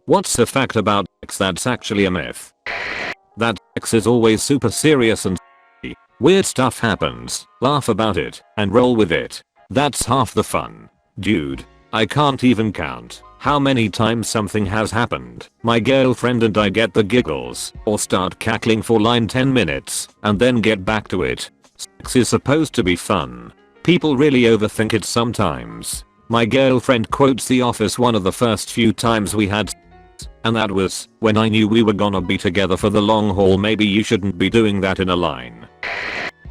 What's a fact about sex that's actually a myth? That sex is always super serious and weird stuff happens, laugh about it, and roll with it. That's half the fun. Dude, I can't even count how many times something has happened. My girlfriend and I get the giggles or start cackling for 10 minutes and then get back to it. Sex is supposed to be fun. People really overthink it sometimes. My girlfriend quotes The Office one of the first few times we had sex, and that was when I knew we were gonna be together for the long haul. Maybe you shouldn't be doing that in a line.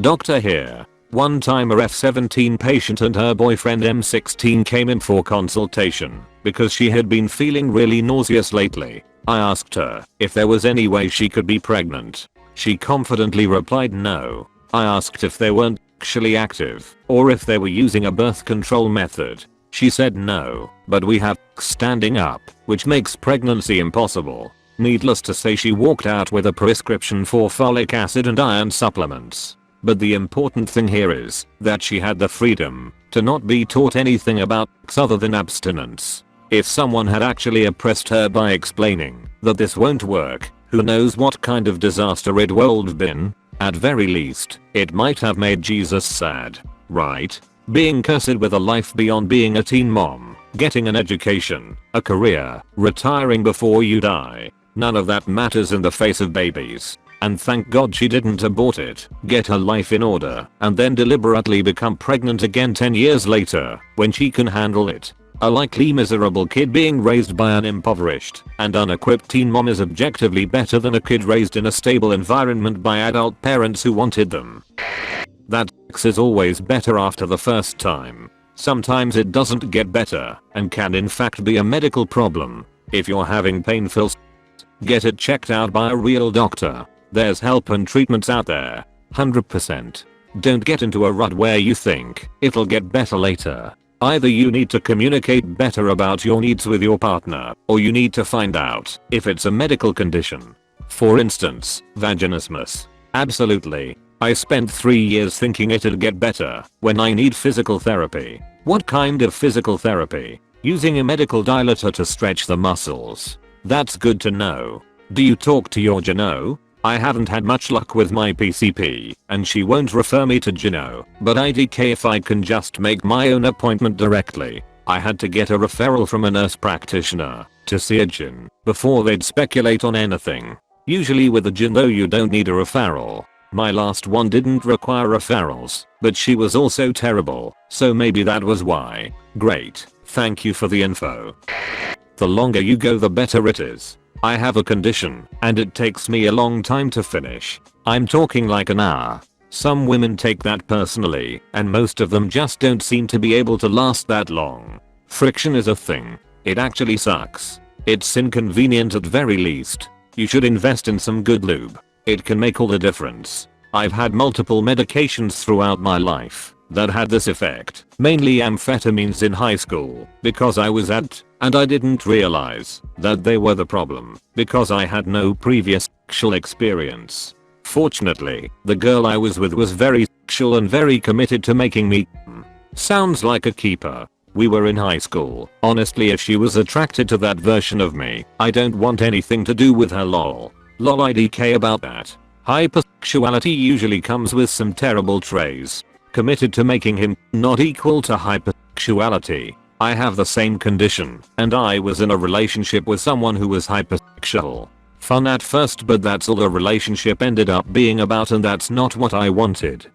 Doctor here. One time a F17 patient and her boyfriend M16 came in for consultation because she had been feeling really nauseous lately. I asked her if there was any way she could be pregnant. She confidently replied no. I asked if they weren't actually active or if they were using a birth control method. She said no, but we have standing up, which makes pregnancy impossible. Needless to say, she walked out with a prescription for folic acid and iron supplements. But the important thing here is that she had the freedom to not be taught anything about sex other than abstinence. If someone had actually oppressed her by explaining that this won't work, who knows what kind of disaster it would have been. At very least, it might have made Jesus sad, right? Being cursed with a life beyond being a teen mom, getting an education, a career, retiring before you die. None of that matters in the face of babies. And thank God she didn't abort it, get her life in order, and then deliberately become pregnant again 10 years later, when she can handle it. A likely miserable kid being raised by an impoverished and unequipped teen mom is objectively better than a kid raised in a stable environment by adult parents who wanted them. That sex is always better after the first time. Sometimes it doesn't get better and can in fact be a medical problem. If you're having painful sex, get it checked out by a real doctor. There's help and treatments out there. 100%. Don't get into a rut where you think it'll get better later. Either you need to communicate better about your needs with your partner, or you need to find out if it's a medical condition. For instance, vaginismus. Absolutely. I spent 3 years thinking it'd get better when I need physical therapy. What kind of physical therapy? Using a medical dilator to stretch the muscles. That's good to know. Do you talk to your gyno? I haven't had much luck with my PCP, and she won't refer me to gyno, but IDK if I can just make my own appointment directly. I had to get a referral from a nurse practitioner to see a gyn before they'd speculate on anything. Usually with a gyno you don't need a referral. My last one didn't require referrals, but she was also terrible, so maybe that was why. Great, thank you for the info. The longer you go the better it is. I have a condition, and it takes me a long time to finish. I'm talking like an hour. Some women take that personally, and most of them just don't seem to be able to last that long. Friction is a thing. It actually sucks. It's inconvenient at very least. You should invest in some good lube. It can make all the difference. I've had multiple medications throughout my life that had this effect, mainly amphetamines in high school, because I was at, and I didn't realize that they were the problem, because I had no previous sexual experience. Fortunately, the girl I was with was very sexual and very committed to making me come. Sounds like a keeper. We were in high school. Honestly, if she was attracted to that version of me, I don't want anything to do with her lol. Lol IDK about that. Hypersexuality usually comes with some terrible traits. Committed to making him not equal to hypersexuality. I have the same condition, and I was in a relationship with someone who was hypersexual. Fun at first, but that's all the relationship ended up being about, and that's not what I wanted.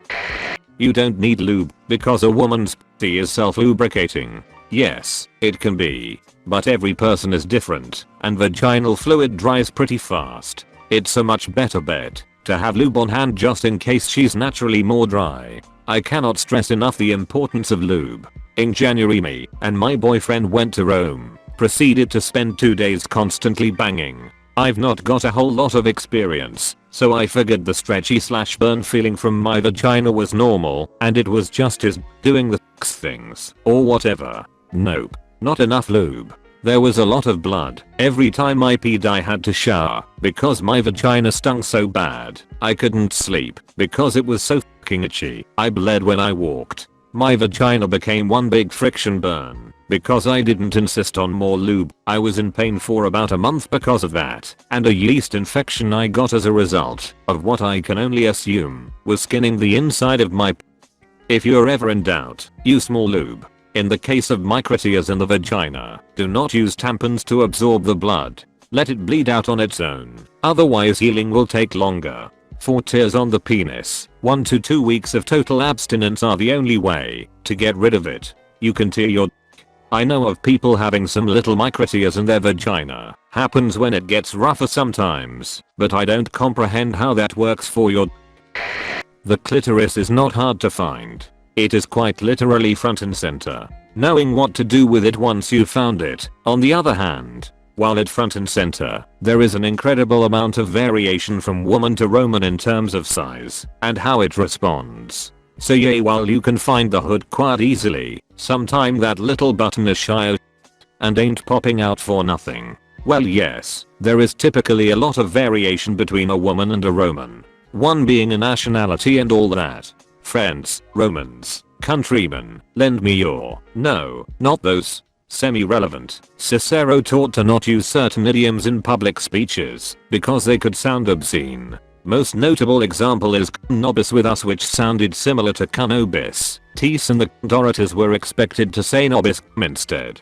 You don't need lube because a woman's pussy is self-lubricating. Yes, it can be, but every person is different, and vaginal fluid dries pretty fast. It's a much better bet to have lube on hand just in case she's naturally more dry. I cannot stress enough the importance of lube. In January, me and my boyfriend went to Rome, proceeded to spend 2 days constantly banging. I've not got a whole lot of experience, so I figured the stretchy/burn feeling from my vagina was normal, and it was just his doing the sex things, or whatever. Nope, not enough lube. There was a lot of blood. Every time I peed I had to shower, because my vagina stung so bad. I couldn't sleep, because it was so fucking itchy. I bled when I walked. My vagina became one big friction burn. Because I didn't insist on more lube, I was in pain for about a month because of that, and a yeast infection I got as a result of what I can only assume was skinning the inside of my If you're ever in doubt, use more lube. In the case of microtears in the vagina, do not use tampons to absorb the blood. Let it bleed out on its own, otherwise healing will take longer. For tears on the penis, 1 to 2 weeks of total abstinence are the only way to get rid of it. You can tear your I know of people having some little microtears in their vagina. Happens when it gets rougher sometimes, but I don't comprehend how that works for your The clitoris is not hard to find. It is quite literally front and center. Knowing what to do with it once you've found it, on the other hand, while at front and center, there is an incredible amount of variation from woman to woman in terms of size and how it responds. So yeah, while you can find the hood quite easily, sometime that little button is shy as and ain't popping out for nothing. Well yes, there is typically a lot of variation between a woman and a Roman. One being a nationality and all that. Friends, Romans, countrymen, lend me your, no, not those. Semi-relevant. Cicero taught to not use certain idioms in public speeches because they could sound obscene. Most notable example is nobis with us, which sounded similar to canobis. Tis and the orators were expected to say nobis instead.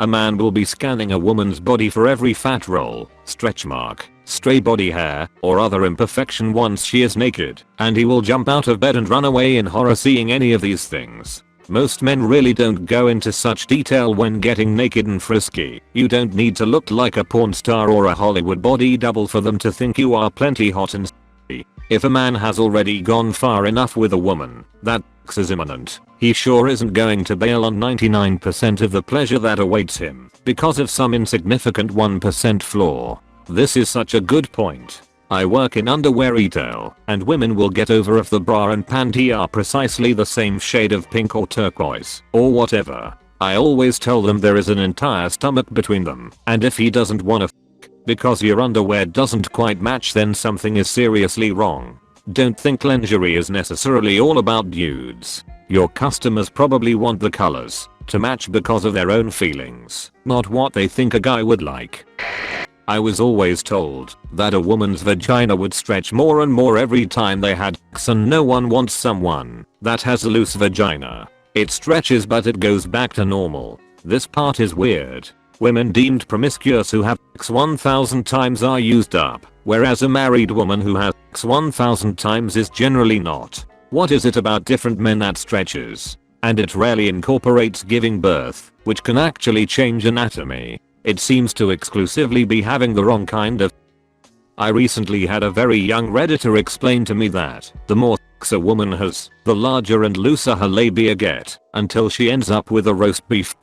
A man will be scanning a woman's body for every fat roll, stretch mark, stray body hair, or other imperfection once she is naked, and he will jump out of bed and run away in horror seeing any of these things. Most men really don't go into such detail when getting naked and frisky. You don't need to look like a porn star or a Hollywood body double for them to think you are plenty hot and sexy. If a man has already gone far enough with a woman that sex is imminent, he sure isn't going to bail on 99% of the pleasure that awaits him because of some insignificant 1% flaw. This is such a good point. I work in underwear retail, and women will get over if the bra and panty are precisely the same shade of pink or turquoise, or whatever. I always tell them there is an entire stomach between them, and if he doesn't wanna because your underwear doesn't quite match, then something is seriously wrong. Don't think lingerie is necessarily all about dudes. Your customers probably want the colors to match because of their own feelings, not what they think a guy would like. I was always told that a woman's vagina would stretch more and more every time they had sex, and no one wants someone that has a loose vagina. It stretches but it goes back to normal. This part is weird. Women deemed promiscuous who have sex 1000 times are used up, whereas a married woman who has sex 1000 times is generally not. What is it about different men that stretches? And it rarely incorporates giving birth, which can actually change anatomy. It seems to exclusively be having the wrong kind of. I recently had a very young redditor explain to me that the more sex a woman has, the larger and looser her labia get, until she ends up with a roast beef.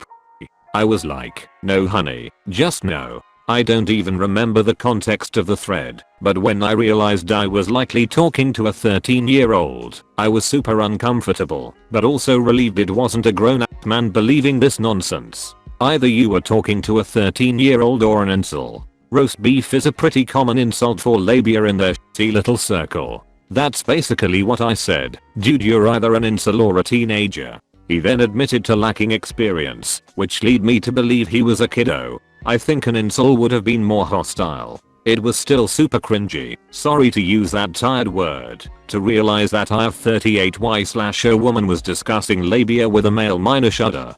I was like, no honey, just no. I don't even remember the context of the thread, but when I realized I was likely talking to a 13-year-old, I was super uncomfortable, but also relieved it wasn't a grown-up man believing this nonsense. Either you were talking to a 13-year-old or an incel. Roast beef is a pretty common insult for labia in their shitty little circle. That's basically what I said. Dude, you're either an incel or a teenager. He then admitted to lacking experience, which led me to believe he was a kiddo. I think an incel would have been more hostile. It was still super cringy, sorry to use that tired word, to realize that I have 38y/a woman was discussing labia with a male minor shudder.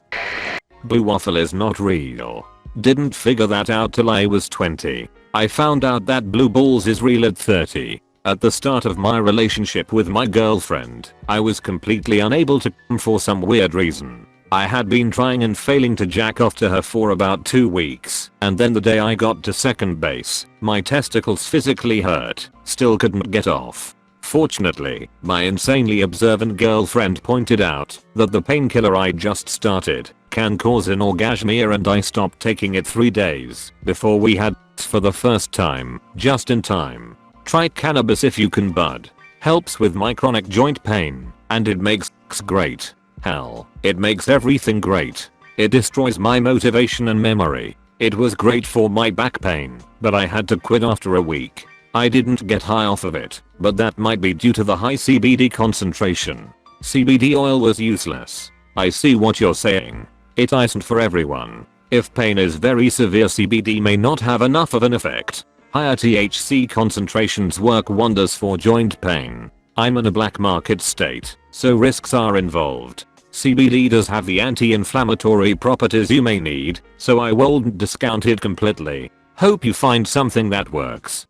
Blue waffle is not real. Didn't figure that out till I was 20. I found out that blue balls is real at 30. At the start of my relationship with my girlfriend, I was completely unable to come for some weird reason. I had been trying and failing to jack off to her for about 2 weeks, and then the day I got to second base, my testicles physically hurt, still couldn't get off. Fortunately, my insanely observant girlfriend pointed out that the painkiller I just started can cause an orgasmia, and I stopped taking it 3 days before we had sex for the first time, just in time. Try cannabis if you can, bud. Helps with my chronic joint pain, and it makes sex great. Hell, it makes everything great. It destroys my motivation and memory. It was great for my back pain, but I had to quit after a week. I didn't get high off of it, but that might be due to the high CBD concentration. CBD oil was useless. I see what you're saying. It isn't for everyone. If pain is very severe, CBD may not have enough of an effect. Higher THC concentrations work wonders for joint pain. I'm in a black market state, so risks are involved. CBD does have the anti-inflammatory properties you may need, so I won't discount it completely. Hope you find something that works.